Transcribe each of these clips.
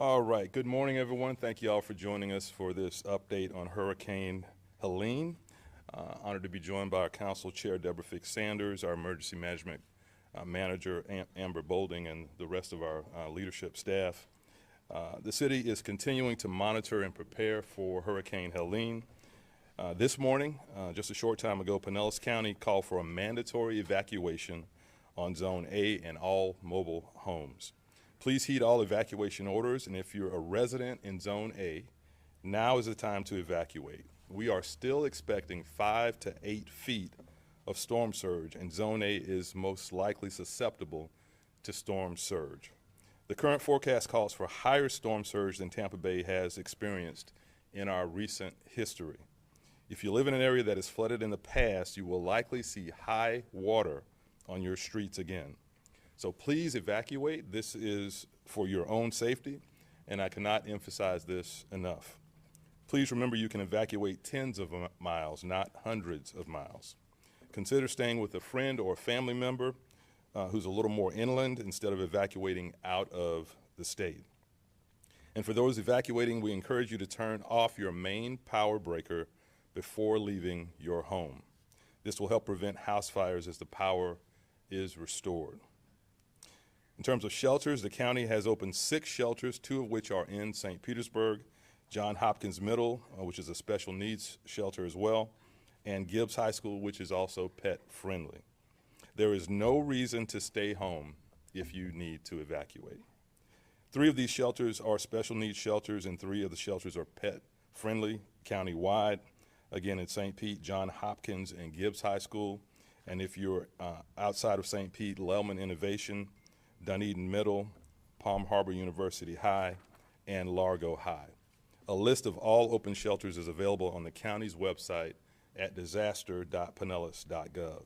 All right, good morning, everyone. Thank you all for joining us for this update on Hurricane Helene. Honored to be joined by our Council Chair, Deborah Fix Sanders, our Emergency Management Manager, Amber Bolding, and the rest of our leadership staff. The city is continuing to monitor and prepare for Hurricane Helene. This morning, just a short time ago, Pinellas County called for a mandatory evacuation on Zone A and all mobile homes. Please heed all evacuation orders, and if you're a resident in Zone A, now is the time to evacuate. We are still expecting 5 to 8 feet of storm surge, and Zone A is most likely susceptible to storm surge. The current forecast calls for higher storm surge than Tampa Bay has experienced in our recent history. If you live in an area that is flooded in the past, you will likely see high water on your streets again. So please evacuate. This is for your own safety, and I cannot emphasize this enough. Please remember you can evacuate tens of miles, not hundreds of miles. Consider staying with a friend or a family member who's a little more inland instead of evacuating out of the state. And for those evacuating, we encourage you to turn off your main power breaker before leaving your home. This will help prevent house fires as the power is restored. In terms of shelters, the county has opened 6 shelters, 2 of which are in St. Petersburg, Johns Hopkins Middle, which is a special needs shelter as well, and Gibbs High School, which is also pet friendly. There is no reason to stay home if you need to evacuate. 3 of these shelters are special needs shelters, and 3 of the shelters are pet friendly countywide. Again, in St. Pete, Johns Hopkins and Gibbs High School. And if you're outside of St. Pete, Lellman Innovation, Dunedin Middle, Palm Harbor University High, and Largo High. A list of all open shelters is available on the county's website at disaster.pinellas.gov.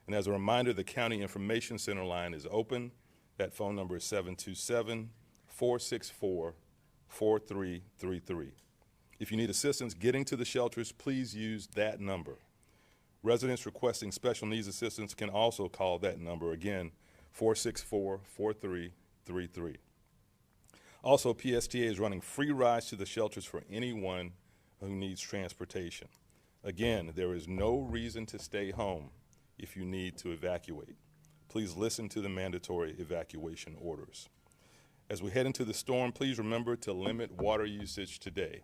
And as a reminder, the County Information Center line is open. That phone number is 727-464-4333. If you need assistance getting to the shelters, please use that number. Residents requesting special needs assistance can also call that number, again, 464-4333. Also, PSTA is running free rides to the shelters for anyone who needs transportation. Again, there is no reason to stay home if you need to evacuate. Please listen to the mandatory evacuation orders. As we head into the storm, please remember to limit water usage today.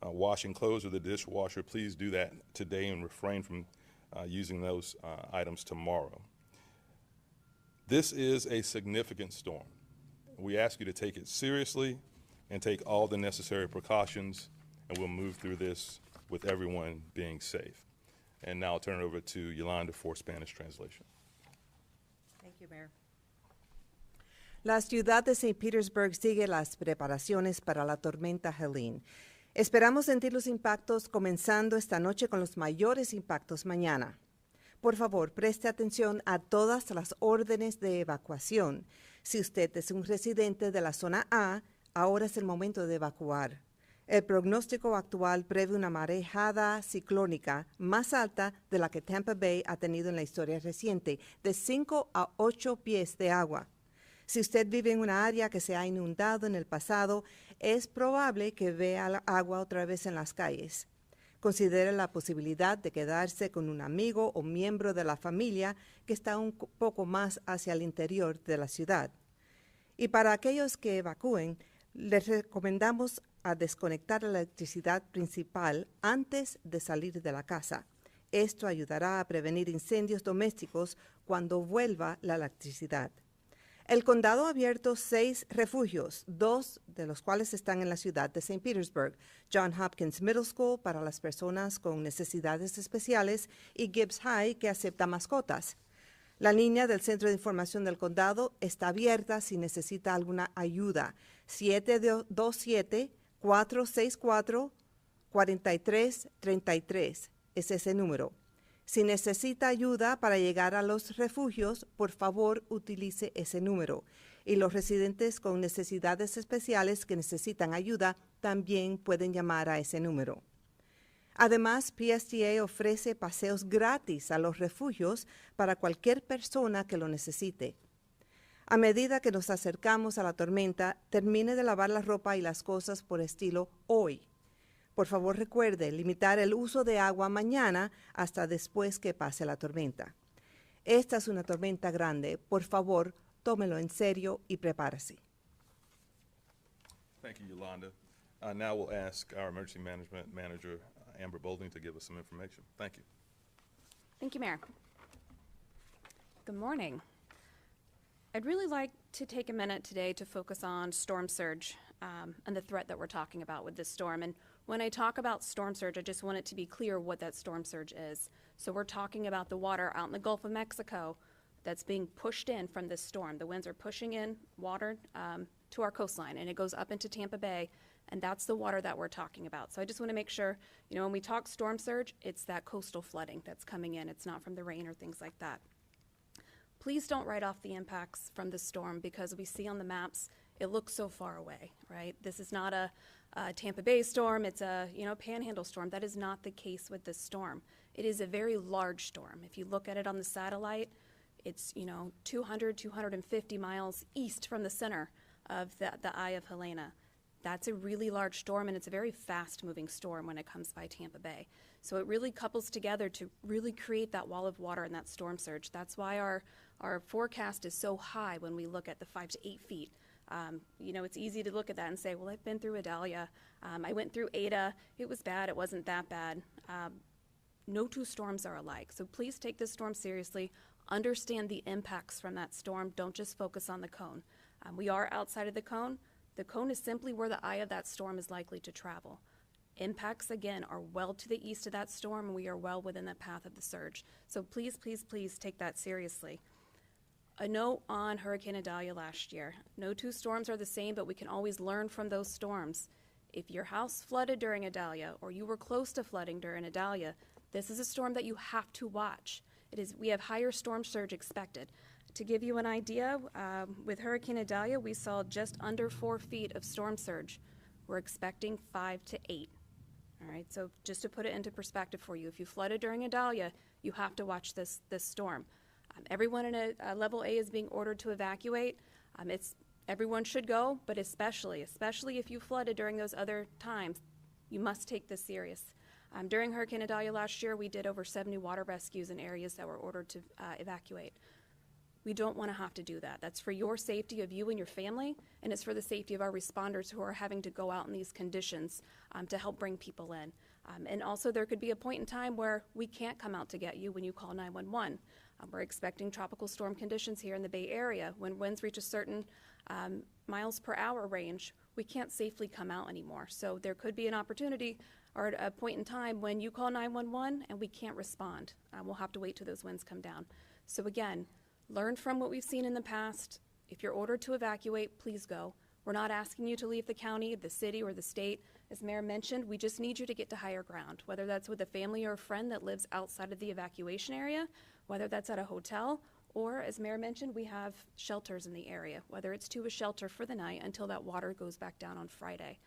Washing clothes with the dishwasher, please do that today and refrain from using those items tomorrow. This is a significant storm. We ask you to take it seriously and take all the necessary precautions, and we'll move through this with everyone being safe. And now I'll turn it over to Yolanda for Spanish translation. Thank you, Mayor. La ciudad de St. Petersburg sigue las preparaciones para la tormenta Helene. Esperamos sentir los impactos comenzando esta noche con los mayores impactos mañana. Por favor, preste atención a todas las órdenes de evacuación. Si usted es un residente de la zona A, ahora es el momento de evacuar. El pronóstico actual prevé una marejada ciclónica más alta de la que Tampa Bay ha tenido en la historia reciente, de 5 a 8 pies de agua. Si usted vive en una área que se ha inundado en el pasado, es probable que vea la agua otra vez en las calles. Considere la posibilidad de quedarse con un amigo o miembro de la familia que está un poco más hacia el interior de la ciudad. Y para aquellos que evacúen, les recomendamos a desconectar la electricidad principal antes de salir de la casa. Esto ayudará a prevenir incendios domésticos cuando vuelva la electricidad. El condado ha abierto 6 refugios, 2 de los cuales están en la ciudad de St. Petersburg, Johns Hopkins Middle School para las personas con necesidades especiales y Gibbs High, que acepta mascotas. La línea del Centro de Información del Condado está abierta si necesita alguna ayuda. 727-464-4333 es ese número. Si necesita ayuda para llegar a los refugios, por favor utilice ese número. Y los residentes con necesidades especiales que necesitan ayuda también pueden llamar a ese número. Además, PSTA ofrece paseos gratis a los refugios para cualquier persona que lo necesite. A medida que nos acercamos a la tormenta, termine de lavar la ropa y las cosas por estilo hoy. Por favor, recuerde limitar el uso de agua mañana hasta después que pase la tormenta. Esta es una tormenta grande. Por favor, tómelo en serio y prepárese. Thank you, Yolanda. Now we'll ask our Emergency Management Manager, Amber Boulding, to give us some information. Thank you. Thank you, Mayor. Good morning. I'd really like to take a minute today to focus on storm surge and the threat that we're talking about with this storm. And when I talk about storm surge, I just want it to be clear what that storm surge is. So we're talking about the water out in the Gulf of Mexico that's being pushed in from this storm. The winds are pushing in water to our coastline, and it goes up into Tampa Bay, and that's the water that we're talking about. So I just want to make sure, when we talk storm surge, it's that coastal flooding that's coming in. It's not from the rain or things like that. Please don't write off the impacts from the storm, because we see on the maps it looks so far away, right? This is not a Tampa Bay storm. It's a panhandle storm. That is not the case with this storm. It is a very large storm. If you look at it on the satellite, it's 250 miles east from the center of the Eye of Helene. That's a really large storm, and it's a very fast-moving storm when it comes by Tampa Bay. So it really couples together to really create that wall of water and that storm surge. That's why our forecast is so high when we look at the 5 to 8 feet. It's easy to look at that and say, well, I've been through Idalia. I went through Ada. It was bad. It wasn't that bad. No two storms are alike. So please take this storm seriously. Understand the impacts from that storm. Don't just focus on the cone. We are outside of the cone. The cone is simply where the eye of that storm is likely to travel. Impacts, again, are well to the east of that storm, and we are well within the path of the surge. So please, please, please take that seriously. A note on Hurricane Idalia last year. No two storms are the same, but we can always learn from those storms. If your house flooded during Idalia, or you were close to flooding during Idalia, this is a storm that you have to watch. We have higher storm surge expected. To give you an idea, with Hurricane Idalia, we saw just under 4 feet of storm surge. We're expecting 5 to 8. All right, so just to put it into perspective for you, if you flooded during Idalia, you have to watch this storm. Everyone in a level A is being ordered to evacuate. Everyone should go, but especially if you flooded during those other times, you must take this serious. During Hurricane Idalia last year, we did over 70 water rescues in areas that were ordered to evacuate. We don't want to have to do that. That's for your safety of you and your family, and it's for the safety of our responders who are having to go out in these conditions to help bring people in. And also, there could be a point in time where we can't come out to get you when you call 911. We're expecting tropical storm conditions here in the Bay Area. When winds reach a certain miles per hour range, we can't safely come out anymore. So there could be an opportunity or a point in time when you call 911 and we can't respond. We'll have to wait till those winds come down. So again, learn from what we've seen in the past. If you're ordered to evacuate, please go. We're not asking you to leave the county, the city, or the state. As Mayor mentioned, we just need you to get to higher ground, whether that's with a family or a friend that lives outside of the evacuation area, whether that's at a hotel, or as Mayor mentioned, we have shelters in the area, whether it's to a shelter for the night until that water goes back down on Friday.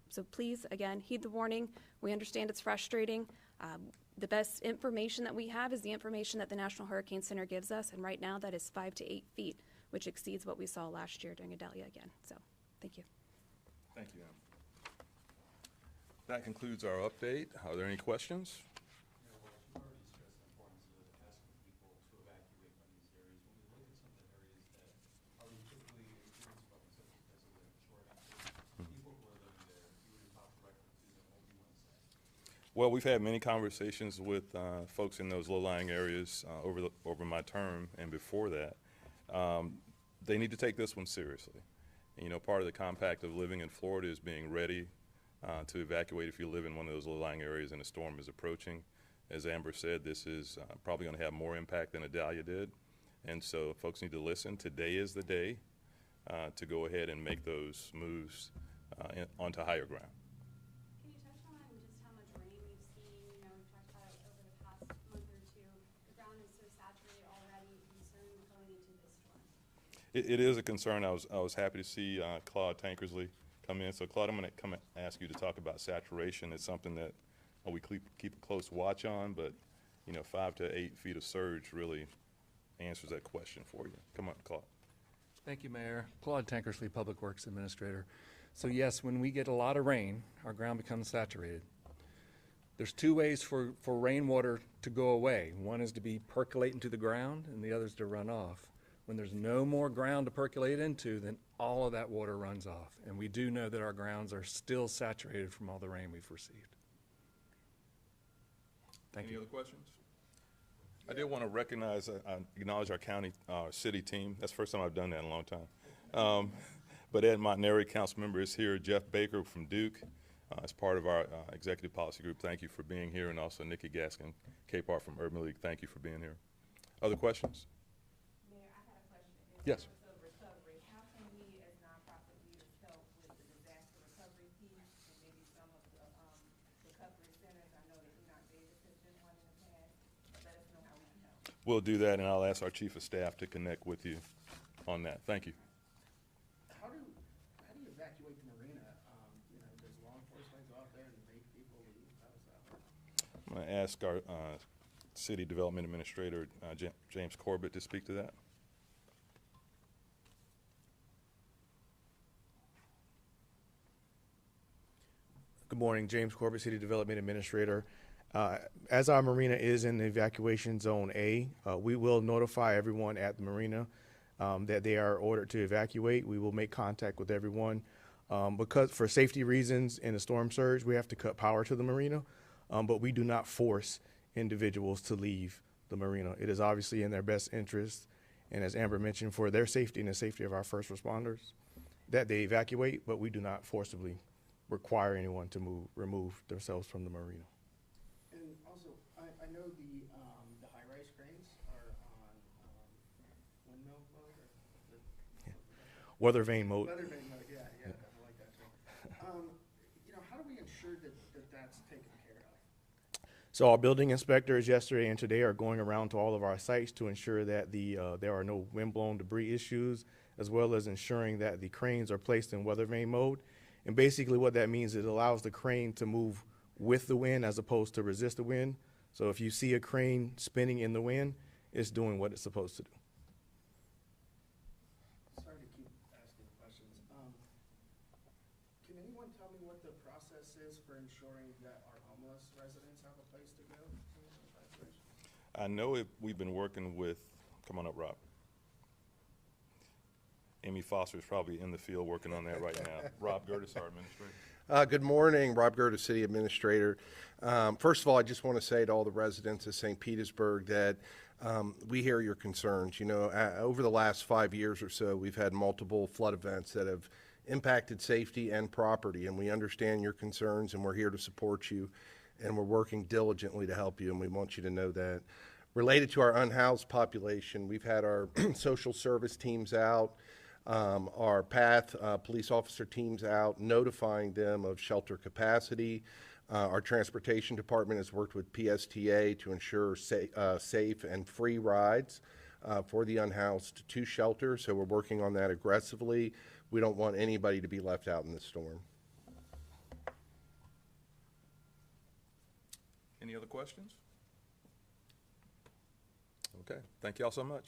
So please, again, heed the warning. We understand it's frustrating. The best information that we have is the information that the National Hurricane Center gives us, and right now that is 5 to 8 feet, which exceeds what we saw last year during Idalia again. So, thank you. Thank you, Em. That concludes our update. Are there any questions? Well, we've had many conversations with folks in those low-lying areas over my term and before that. They need to take this one seriously. And, part of the compact of living in Florida is being ready to evacuate if you live in one of those low-lying areas and a storm is approaching. As Amber said, this is probably going to have more impact than Idalia did. And so folks need to listen. Today is the day to go ahead and make those moves onto higher ground. Can you touch on just how much rain we've seen? We've talked about it over the past month or two. The ground is so saturated already. Concern going into this storm. It is a concern. I was happy to see Claude Tankersley come in. So Claude, I'm going to come and ask you to talk about saturation. It's something that we keep a close watch on, but 5 to 8 feet of surge really answers that question for you. Come on, Claude. Thank you, Mayor. Claude Tankersley, Public Works Administrator. So yes, when we get a lot of rain, our ground becomes saturated. There's two ways for rainwater to go away. One is to be percolate into the ground, and the other is to run off. When there's no more ground to percolate into, then all of that water runs off. And we do know that our grounds are still saturated from all the rain we've received. Thank Any you. other questions? I did want to recognize, acknowledge our county, city team. That's the first time I've done that in a long time. But Ed Montanari, council member, is here. Jeff Baker from Duke, as part of our executive policy group. Thank you for being here. And also Nikki Gaskin, Capehart from Urban League. Thank you for being here. Other questions? Mayor, I had a question. Yes. In terms of recovery, how can we as nonprofit leaders help with the disaster recovery piece and maybe some of the recovery centers? I know that Enoch Davis has been one in the past. Let us know how we can help. We'll do that, and I'll ask our chief of staff to connect with you on that. Thank you. How do you evacuate the marina? Does law enforcement go out there and make people leave? How does that work? I'm going to ask our city development administrator, James Corbett, to speak to that. Good morning, James Corbett, City Development Administrator. As our marina is in the evacuation zone A, we will notify everyone at the marina that they are ordered to evacuate. We will make contact with everyone. Because for safety reasons in a storm surge, we have to cut power to the marina, but we do not force individuals to leave the marina. It is obviously in their best interest, and as Amber mentioned, for their safety and the safety of our first responders, that they evacuate, but we do not forcibly require anyone to remove themselves from the marina. And also, I know the high-rise cranes are on windmill mode or Weather vane mode. weather vane mode. Yeah, I like that term. How do we ensure that that's taken care of? So our building inspectors yesterday and today are going around to all of our sites to ensure that there are no windblown debris issues, as well as ensuring that the cranes are placed in weather vane mode. And basically what that means is it allows the crane to move with the wind as opposed to resist the wind. So if you see a crane spinning in the wind, it's doing what it's supposed to do. Sorry to keep asking questions. Can anyone tell me what the process is for ensuring that our homeless residents have a place to go in this evacuation? I know we've been working with, come on up, Rob. Amy Foster is probably in the field working on that right now. Rob Gertis, our administrator. Good morning, Rob Gertis, City Administrator. First of all, I just want to say to all the residents of St. Petersburg that we hear your concerns. Over the last 5 years or so, we've had multiple flood events that have impacted safety and property, and we understand your concerns, and we're here to support you, and we're working diligently to help you, and we want you to know that. Related to our unhoused population, we've had our social service teams out, our PATH police officer teams out, notifying them of shelter capacity. Our transportation department has worked with PSTA to ensure safe and free rides for the unhoused to shelter, so we're working on that aggressively. We don't want anybody to be left out in this storm. Any other questions? Okay, thank you all so much.